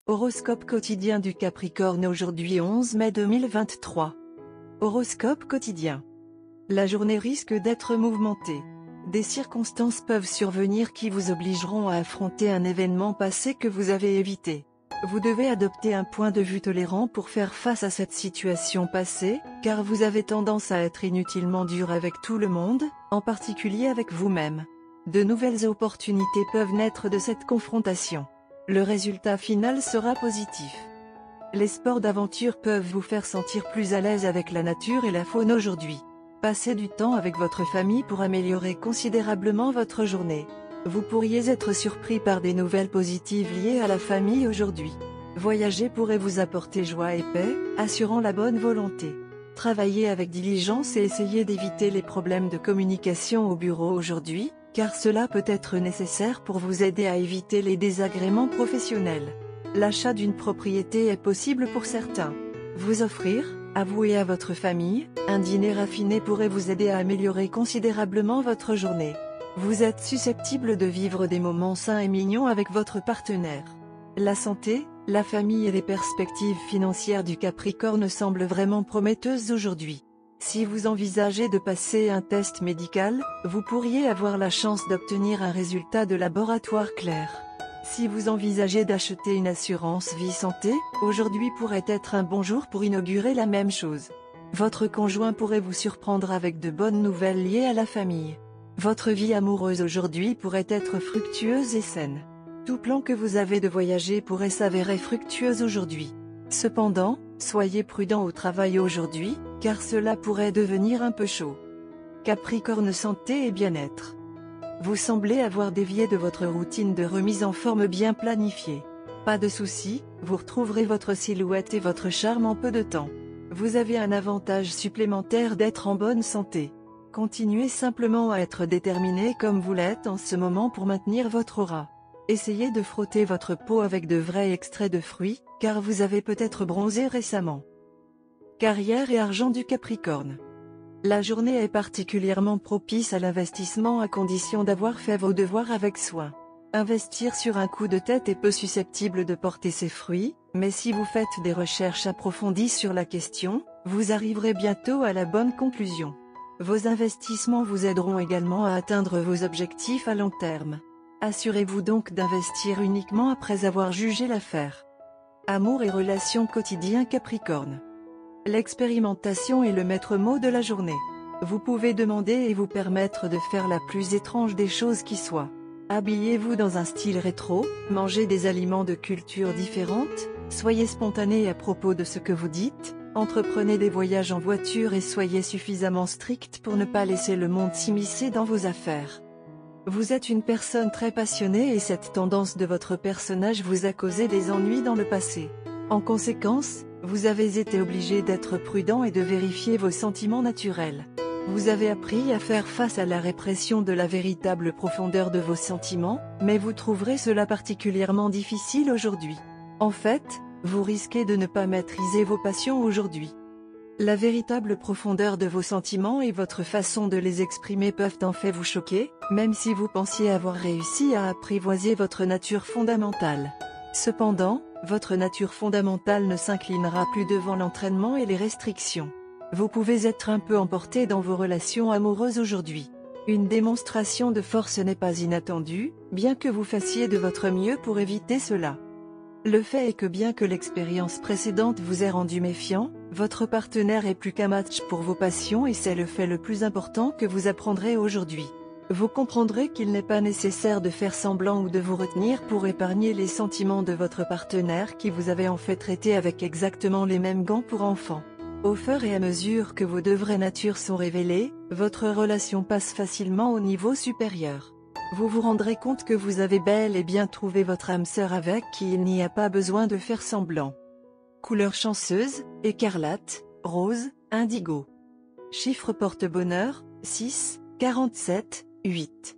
Horoscope quotidien du Capricorne aujourd'hui 11 mai 2023. Horoscope quotidien. La journée risque d'être mouvementée. Des circonstances peuvent survenir qui vous obligeront à affronter un événement passé que vous avez évité. Vous devez adopter un point de vue tolérant pour faire face à cette situation passée, car vous avez tendance à être inutilement dur avec tout le monde, en particulier avec vous-même. De nouvelles opportunités peuvent naître de cette confrontation. Le résultat final sera positif. Les sports d'aventure peuvent vous faire sentir plus à l'aise avec la nature et la faune aujourd'hui. Passez du temps avec votre famille pour améliorer considérablement votre journée. Vous pourriez être surpris par des nouvelles positives liées à la famille aujourd'hui. Voyager pourrait vous apporter joie et paix, assurant la bonne volonté. Travaillez avec diligence et essayez d'éviter les problèmes de communication au bureau aujourd'hui, car cela peut être nécessaire pour vous aider à éviter les désagréments professionnels. L'achat d'une propriété est possible pour certains. Vous offrir, à vous et à votre famille, un dîner raffiné pourrait vous aider à améliorer considérablement votre journée. Vous êtes susceptible de vivre des moments sains et mignons avec votre partenaire. La santé, la famille et les perspectives financières du Capricorne semblent vraiment prometteuses aujourd'hui. Si vous envisagez de passer un test médical, vous pourriez avoir la chance d'obtenir un résultat de laboratoire clair. Si vous envisagez d'acheter une assurance vie santé, aujourd'hui pourrait être un bon jour pour inaugurer la même chose. Votre conjoint pourrait vous surprendre avec de bonnes nouvelles liées à la famille. Votre vie amoureuse aujourd'hui pourrait être fructueuse et saine. Tout plan que vous avez de voyager pourrait s'avérer fructueux aujourd'hui. Cependant, soyez prudent au travail aujourd'hui, car cela pourrait devenir un peu chaud. Capricorne santé et bien-être. Vous semblez avoir dévié de votre routine de remise en forme bien planifiée. Pas de souci, vous retrouverez votre silhouette et votre charme en peu de temps. Vous avez un avantage supplémentaire d'être en bonne santé. Continuez simplement à être déterminé comme vous l'êtes en ce moment pour maintenir votre aura. Essayez de frotter votre peau avec de vrais extraits de fruits, car vous avez peut-être bronzé récemment. Carrière et argent du Capricorne. La journée est particulièrement propice à l'investissement à condition d'avoir fait vos devoirs avec soin. Investir sur un coup de tête est peu susceptible de porter ses fruits, mais si vous faites des recherches approfondies sur la question, vous arriverez bientôt à la bonne conclusion. Vos investissements vous aideront également à atteindre vos objectifs à long terme. Assurez-vous donc d'investir uniquement après avoir jugé l'affaire. Amour et relations quotidiens Capricorne. L'expérimentation est le maître mot de la journée. Vous pouvez demander et vous permettre de faire la plus étrange des choses qui soient. Habillez-vous dans un style rétro, mangez des aliments de cultures différentes, soyez spontané à propos de ce que vous dites, entreprenez des voyages en voiture et soyez suffisamment strict pour ne pas laisser le monde s'immiscer dans vos affaires. Vous êtes une personne très passionnée et cette tendance de votre personnage vous a causé des ennuis dans le passé. En conséquence, vous avez été obligé d'être prudent et de vérifier vos sentiments naturels. Vous avez appris à faire face à la répression de la véritable profondeur de vos sentiments, mais vous trouverez cela particulièrement difficile aujourd'hui. En fait, vous risquez de ne pas maîtriser vos passions aujourd'hui. La véritable profondeur de vos sentiments et votre façon de les exprimer peuvent en fait vous choquer, même si vous pensiez avoir réussi à apprivoiser votre nature fondamentale. Cependant, votre nature fondamentale ne s'inclinera plus devant l'entraînement et les restrictions. Vous pouvez être un peu emporté dans vos relations amoureuses aujourd'hui. Une démonstration de force n'est pas inattendue, bien que vous fassiez de votre mieux pour éviter cela. Le fait est que bien que l'expérience précédente vous ait rendu méfiant, votre partenaire est plus qu'un match pour vos passions et c'est le fait le plus important que vous apprendrez aujourd'hui. Vous comprendrez qu'il n'est pas nécessaire de faire semblant ou de vous retenir pour épargner les sentiments de votre partenaire qui vous avez en fait traité avec exactement les mêmes gants pour enfants. Au fur et à mesure que vos deux vraies natures sont révélées, votre relation passe facilement au niveau supérieur. Vous vous rendrez compte que vous avez bel et bien trouvé votre âme sœur avec qui il n'y a pas besoin de faire semblant. Couleur chanceuse, écarlate, rose, indigo. Chiffre porte-bonheur, 6, 47, 8.